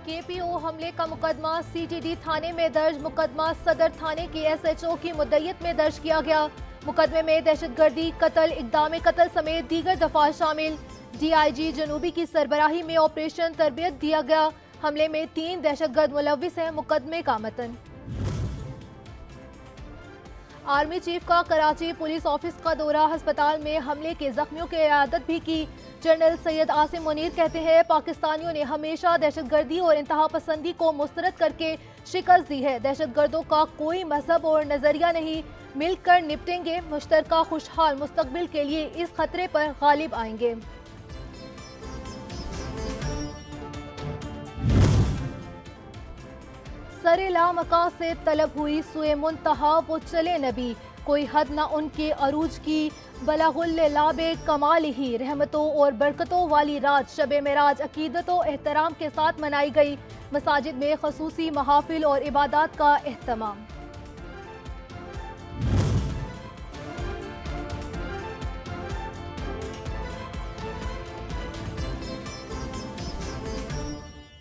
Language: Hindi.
केपीओ हमले का मुकदमा सीटीडी थाने में दर्ज। मुकदमा सदर थाने की एसएचओ की मुद्दईयत में दर्ज किया गया। मुकदमे में दहशतगर्दी, कत्ल, इक़दाम कत्ल समेत दीगर दफात शामिल। डीआईजी जनूबी की सरबराही में ऑपरेशन तरबियत दिया गया। हमले में 3 दहशतगर्द मुलव्विस हैं। मुकदमे का मतन। आर्मी चीफ का कराची पुलिस ऑफिस का दौरा, अस्पताल में हमले के जख्मियों की इयादत भी की। जनरल सैयद आसिम मुनीर कहते हैं, पाकिस्तानियों ने हमेशा दहशतगर्दी और इंतहा पसंदी को मुस्तरद करके शिकस्त दी है। दहशतगर्दों का कोई मजहब और नजरिया नहीं, मिलकर निपटेंगे। मुश्तरका खुशहाल मुस्तकबिल के लिए इस खतरे पर गालिब आएंगे। सरे लामका से तलब हुई सुए मुंतहा वो चले नबी, कोई हद न उनके अरूज की। बलागुल लाबे कमाल ही, रहमतों और बरकतों वाली रात शबे मेराज अकीदतों एहतराम के साथ मनाई गई। मसाजिद में खसूसी महाफिल और इबादत का एहतमाम।